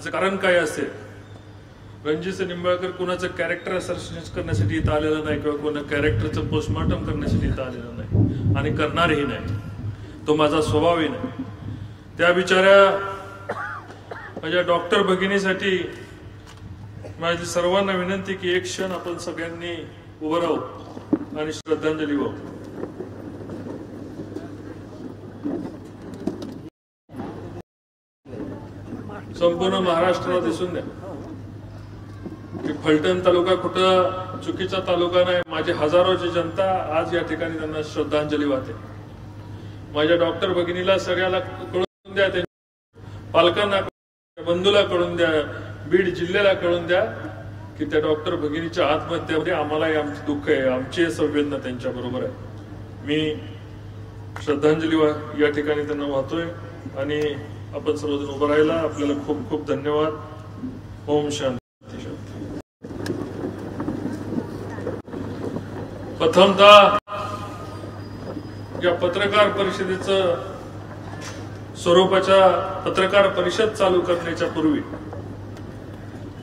त्याचं कारण काय असेल? रणजितसिंह निंबाळकर कुणाचं कॅरेक्टर असर्शन्स करण्यासाठी इथं आलेलं नाही किंवा कोणा कॅरेक्टरचं पोस्टमॉर्टम करण्यासाठी इथं आलेलं नाही आणि करणारही नाही. तो माझा स्वभावही नाही. त्या बिचाऱ्या माझ्या डॉक्टर भगिनीसाठी माझी सर्वांना विनंती की एक क्षण आपण सगळ्यांनी उभं राहू आणि श्रद्धांजली वाहू. संपूर्ण महाराष्ट्राला दिसून द्या की फलटण तालुका कुठं चुकीचा तालुका नाही. माझी हजारोची जनता आज या ठिकाणी त्यांना श्रद्धांजली वाहते. माझ्या डॉक्टर भगिनीला सगळ्याला कळून द्या, त्यांच्या पालकांना, बंधूला कळून द्या, बीड जिल्ह्याला कळून द्या की त्या डॉक्टर भगिनीच्या आत्महत्येमध्ये आम्हालाही आमचे दुःख आहे, आमची संवेदना त्यांच्या बरोबर आहे. मी श्रद्धांजली या ठिकाणी त्यांना वाहतोय आणि आपण सर्वजण उभं राहिला. आपल्याला खूप खूप धन्यवाद. ओम शांती. प्रथमतः या पत्रकार परिषदेचं स्वरूपाच्या पत्रकार परिषद चालू करण्याच्या पूर्वी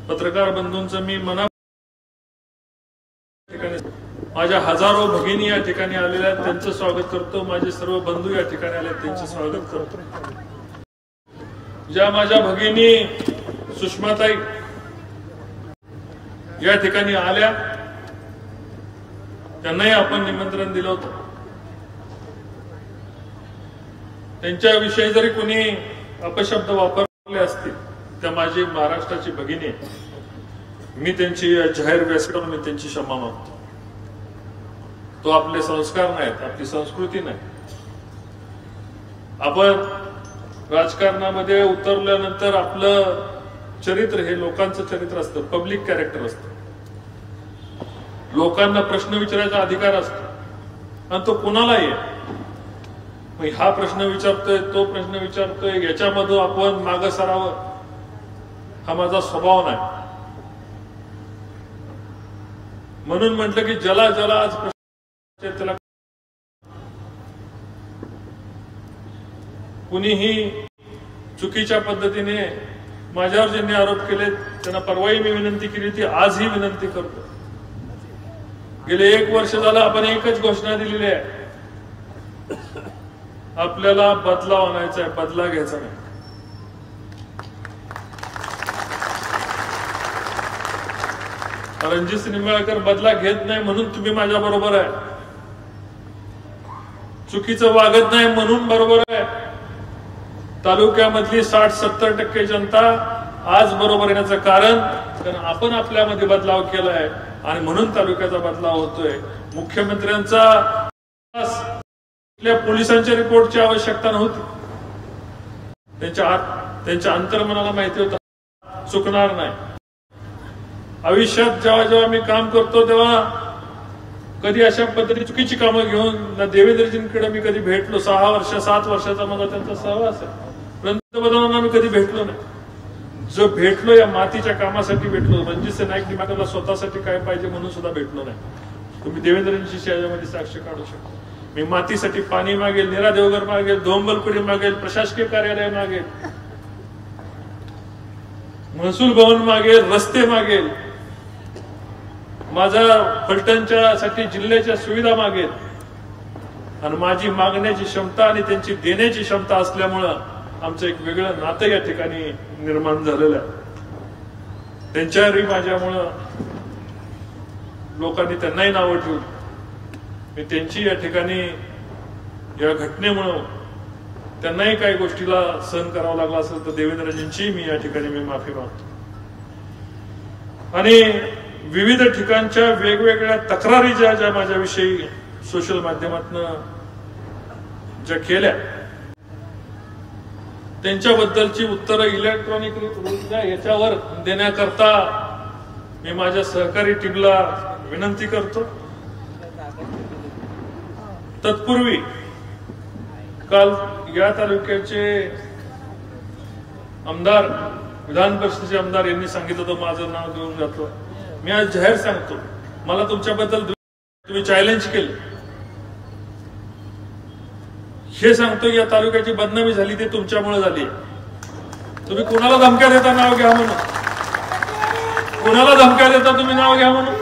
पत्रकार बंधूंचं मी माझ्या हजारो भगिनी या ठिकाणी आलेल्या आहेत त्यांचं स्वागत करतो. माझे सर्व बंधू या ठिकाणी आले त्यांचे स्वागत करतो. ज्या माझ्या भगिनी सुषमाताई या ठिकाणी आल्या त्यांनाही आपण निमंत्रण दिलं होतं. त्यांच्याविषयी जरी कोणी अपशब्द वापरले असतील त्या माझी महाराष्ट्राची भगिनी, मी त्यांची जाहीर व्यासपीठावर मी त्यांची क्षमा मागतो. तो आपले संस्कार नाहीत, आपली संस्कृती नाही. आपण राजकारणामध्ये उतरल्यानंतर आपलं चरित्र हे लोकांचं चरित्र असतं, पब्लिक कॅरेक्टर असतं. लोकांना प्रश्न विचारायचा अधिकार असतो आणि तो कोणालाही आहे. हा प्रश्न विचारतोय, तो प्रश्न विचारतोय, याच्यामधून आपण मागं सरावं हा माझा स्वभाव नाही. म्हणून म्हटलं की ज्याला ज्याला आज प्रश्न त्याला कुणीही चुकीच्या पद्धतीने माझ्यावर ज्यांनी आरोप केले त्यांना परवाही मी विनंती केली होती, आजही विनंती करतो. गेले 1 वर्ष झालं आपण एकच घोषणा दिलेली आहे, आपल्याला बदलाव आणायचा आहे, बदला घ्यायचा नाही. रणजितसिंह निंबाळकर बदला घेत नाही म्हणून तुम्ही माझ्या बरोबर आहे, चुकीचं वागत नाही म्हणून बरोबर आहे. तालुक्यामधली 60-70% जनता आज बरोबर येण्याचं कारण आपण आपल्यामध्ये बदलाव केलाय आणि म्हणून तालुक्याचा बदलाव होतोय. मुख्यमंत्र्यांचा पोलिसांच्या रिपोर्टची आवश्यकता नव्हती. त्यांच्या अंतर्मनाला माहिती होतं चुकणार नाही. आयुष्यात जेव्हा जेव्हा मी काम करतो तेव्हा कधी अशा पद्धतीने चुकीची कामं घेऊन ना देवेंद्रजींकडे मी कधी भेटलो. 6 वर्ष 7 वर्षाचा माझा त्यांचा सहवास आहे. पंतप्रधानांना मी कधी भेटलो नाही. जो भेटलो या मातीच्या कामासाठी भेटलो. रणजितसिंह नाईक निंबाळकरला स्वतःसाठी काय पाहिजे म्हणून सुद्धा भेटलो नाही. तुम्ही देवेंद्रजींची याच्यामध्ये साक्ष काढू शकता. मी मातीसाठी पाणी मागेल, नीरा देवघर मागेल, धोंबलकुडी मागेल, प्रशासकीय कार्यालय मागेल, महसूल भवन मागेल, रस्ते मागेल, माझा फलटणच्या साठी जिल्ह्याच्या सुविधा मागेल. आणि माझी मागण्याची क्षमता आणि त्यांची देण्याची क्षमता असल्यामुळं आमचं एक वेगळं नातं या ठिकाणी निर्माण झालेलं आहे. त्यांच्यावरही माझ्यामुळं लोकांनी त्यांनाही नावं ठेवली. मी त्यांची या ठिकाणी या घटनेमुळं त्यांनाही काही गोष्टीला सहन करावं लागला असेल तर देवेंद्रजींची मी या ठिकाणी मी माफी मागतो. आणि विविध ठिकाणच्या वेगवेगळ्या तक्रारी ज्या माझ्याविषयी सोशल माध्यमातून ज्या केल्या त्यांच्याबद्दलची उत्तरं इलेक्ट्रॉनिक याच्यावर देण्याकरता मी माझ्या सहकारी टीमला विनंती करतो. तत्पूर्वी काल या तालुक्याचे आमदार, विधान परिषदेचे आमदार यांनी सांगितलं होतं माझं नाव देऊन जातो. मी आज जाहीर सांगतो, मला तुमच्याबद्दल तुम्ही चॅलेंज केलं हे सांगतो. या तालुक्याची बदनामी झाली ते तुमच्यामुळे झाली. तुम्ही कोणाला धमक्या देता नाव घ्या म्हणून? कोणाला धमक्या देता तुम्ही नाव घ्या म्हणून?